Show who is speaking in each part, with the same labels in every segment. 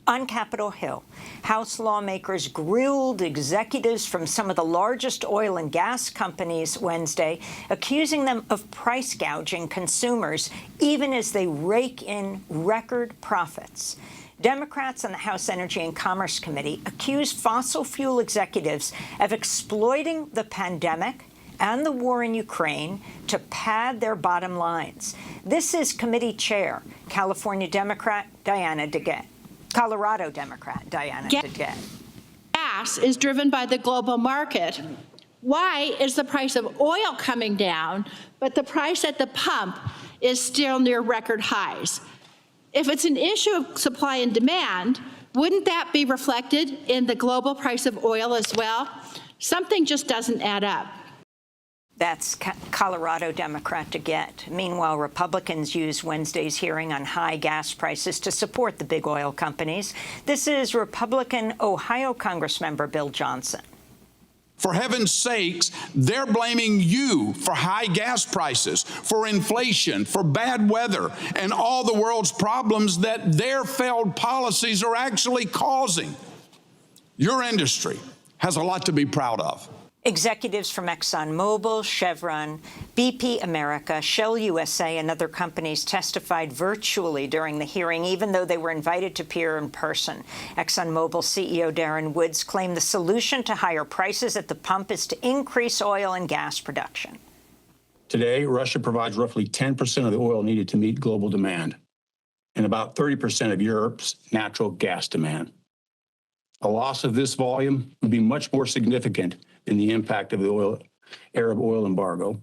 Speaker 1: On Capitol Hill, House lawmakers grilled executives from some of the largest oil and gas companies Wednesday, accusing them of price gouging consumers, even as they rake in record profits. Democrats on the House Energy and Commerce Committee accused fossil fuel executives of exploiting the pandemic and the war in Ukraine to pad their bottom lines. This is committee chair, California Democrat Diana DeGette. Colorado Democrat Diana DeGette.
Speaker 2: Gas is driven by the global market. Why is the price of oil coming down, but the price at the pump is still near record highs? If it's an issue of supply and demand, wouldn't that be reflected in the global price of oil as well? Something just doesn't add up.
Speaker 1: That's Colorado Democrat DeGette. Meanwhile, Republicans used Wednesday's hearing on high gas prices to support the big oil companies. This is Republican Ohio Congressmember Bill Johnson.
Speaker 3: For heaven's sakes, they're blaming you for high gas prices, for inflation, for bad weather, and all the world's problems that their failed policies are actually causing. Your industry has a lot to be proud of.
Speaker 1: Executives from ExxonMobil, Chevron, BP America, Shell USA, and other companies testified virtually during the hearing, even though they were invited to appear in person. ExxonMobil CEO Darren Woods claimed the solution to higher prices at the pump is to increase oil and gas production.
Speaker 4: Today, Russia provides roughly 10% of the oil needed to meet global demand and about 30% of Europe's natural gas demand. A loss of this volume would be much more significant than the impact of the Arab oil embargo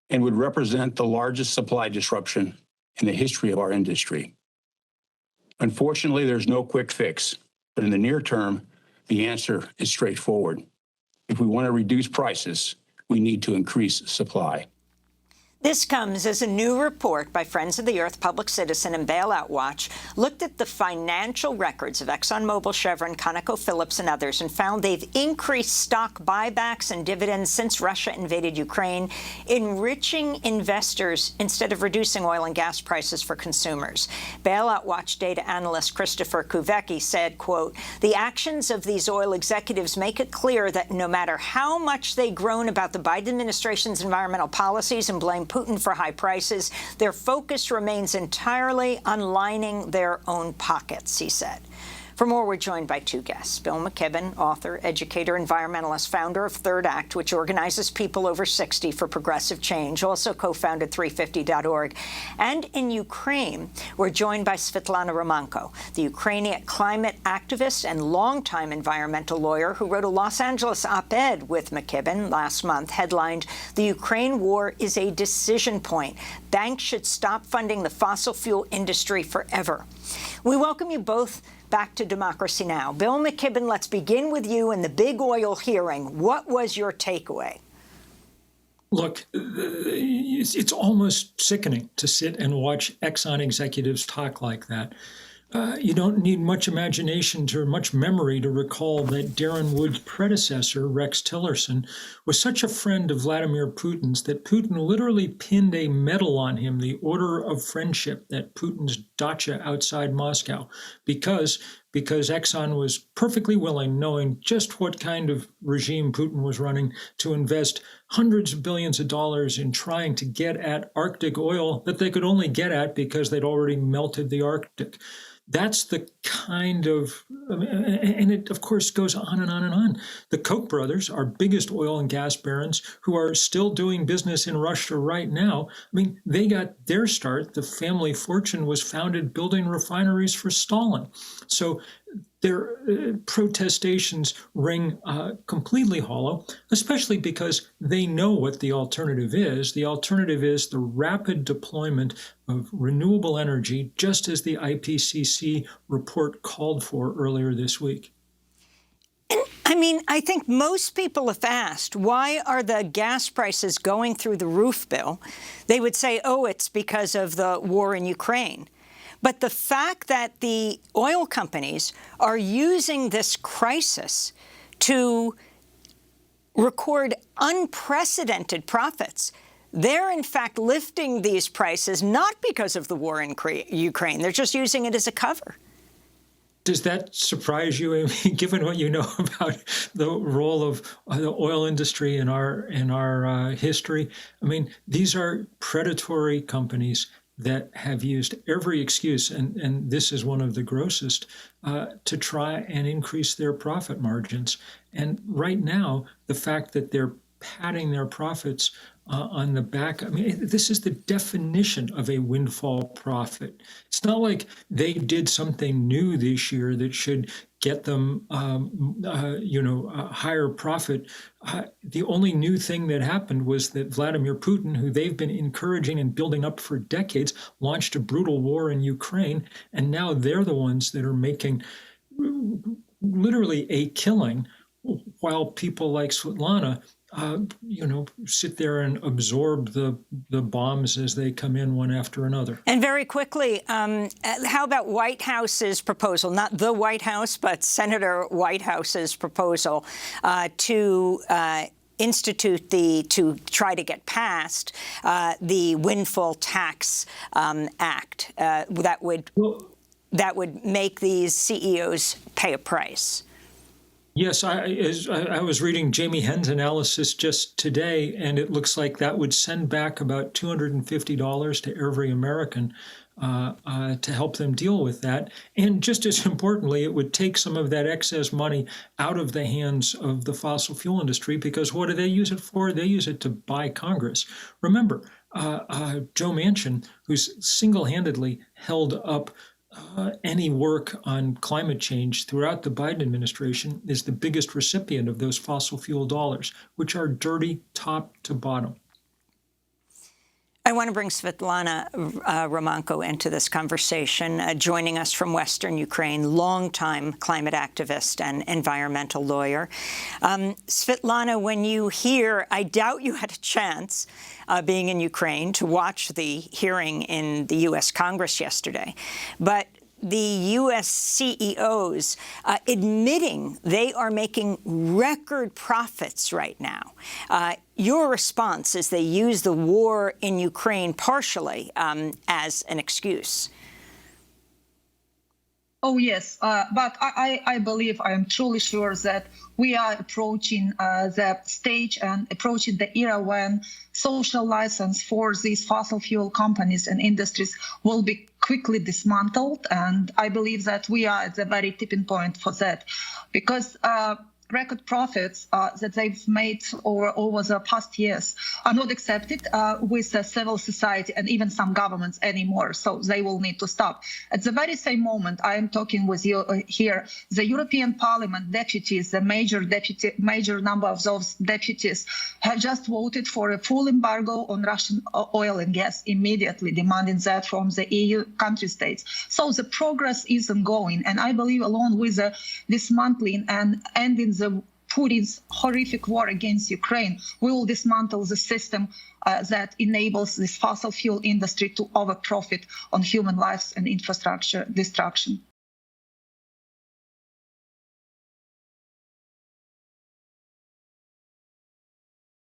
Speaker 4: and would represent the largest supply disruption in the history of our industry. Unfortunately, there's no quick fix, but in the near term, the answer is straightforward. If we want to reduce prices, we need to increase supply.
Speaker 1: This comes as a new report by Friends of the Earth, Public Citizen, and Bailout Watch looked at the financial records of ExxonMobil, Chevron, ConocoPhillips, and others, and found they've increased stock buybacks and dividends since Russia invaded Ukraine, enriching investors instead of reducing oil and gas prices for consumers. Bailout Watch data analyst Christopher Kuvecki said, quote, "The actions of these oil executives make it clear that no matter how much they groan about the Biden administration's environmental policies and blame Putin for high prices, their focus remains entirely on lining their own pockets," he said. For more, we're joined by two guests. Bill McKibben, author, educator, environmentalist, founder of Third Act, which organizes people over 60 for progressive change, also co-founded 350.org. And in Ukraine, we're joined by Svitlana Romanko, the Ukrainian climate activist and longtime environmental lawyer who wrote a Los Angeles op-ed with McKibben last month, headlined, "The Ukraine War is a Decision Point. Banks should stop funding the fossil fuel industry forever." We welcome you both back to Democracy Now! Bill McKibben, let's begin with you in the big oil hearing. What was your takeaway?
Speaker 5: Look, it's almost sickening to sit and watch Exxon executives talk like that. You don't need much imagination or much memory to recall that Darren Wood's predecessor, Rex Tillerson, was such a friend of Vladimir Putin's that Putin literally pinned a medal on him, the Order of Friendship, at Putin's dacha outside Moscow, because Exxon was perfectly willing, knowing just what kind of regime Putin was running, to invest hundreds of billions of dollars in trying to get at Arctic oil that they could only get at because they'd already melted the Arctic. That's the kind of, and it, of course, goes on and on and on. The Koch brothers, our biggest oil and gas barons, who are still doing business in Russia right now, I mean, they got their start. The family fortune was founded building refineries for Stalin. So their protestations ring completely hollow, especially because they know what the alternative is. The alternative is the rapid deployment of renewable energy, just as the IPCC report called for earlier this week.
Speaker 1: I mean, I think most people, if asked, why are the gas prices going through the roof, Bill, they would say, oh, it's because of the war in Ukraine. But the fact that the oil companies are using this crisis to record unprecedented profits, they're in fact lifting these prices not because of the war in Ukraine. They're just using it as a cover.
Speaker 5: Does that surprise you? I mean, given what you know about the role of the oil industry in our history, I mean, these are predatory companies that have used every excuse, and this is one of the grossest, to try and increase their profit margins. And right now, the fact that they're patting their profits on the back, I mean, this is the definition of a windfall profit. It's not like they did something new this year that should get them, a higher profit. The only new thing that happened was that Vladimir Putin, who they've been encouraging and building up for decades, launched a brutal war in Ukraine, and now they're the ones that are making literally a killing, while people like Svitlana sit there and absorb the bombs as they come in one after another.
Speaker 1: And very quickly, how about White House's proposal, not the White House, but Senator Whitehouse's proposal to to try to get passed the Windfall Tax Act that would make these CEOs pay a price?
Speaker 5: Yes, I was reading Jamie Henn's analysis just today, and it looks like that would send back about $250 to every American to help them deal with that. And just as importantly, it would take some of that excess money out of the hands of the fossil fuel industry, because what do they use it for? They use it to buy Congress. Remember, Joe Manchin, who's single-handedly held up any work on climate change throughout the Biden administration, is the biggest recipient of those fossil fuel dollars, which are dirty top to bottom.
Speaker 1: I want to bring Svitlana Romanko into this conversation, joining us from Western Ukraine, longtime climate activist and environmental lawyer. Svitlana, when you hear, I doubt you had a chance, being in Ukraine, to watch the hearing in the U.S. Congress yesterday, but the U.S. CEOs admitting they are making record profits right now. Your response is they use the war in Ukraine partially as an excuse.
Speaker 6: Oh, yes. But I believe, I am truly sure that we are approaching the stage and approaching the era when social license for these fossil fuel companies and industries will be quickly dismantled. And I believe that we are at the very tipping point for that, because record profits that they've made over the past years are not accepted with the civil society and even some governments anymore. So they will need to stop. At the very same moment I am talking with you here, the European Parliament deputies, the major number of those deputies have just voted for a full embargo on Russian oil and gas, immediately demanding that from the EU country states. So the progress is ongoing. And I believe along with the dismantling and ending the Putin's horrific war against Ukraine, we will dismantle the system that enables this fossil fuel industry to overprofit on human lives and infrastructure destruction.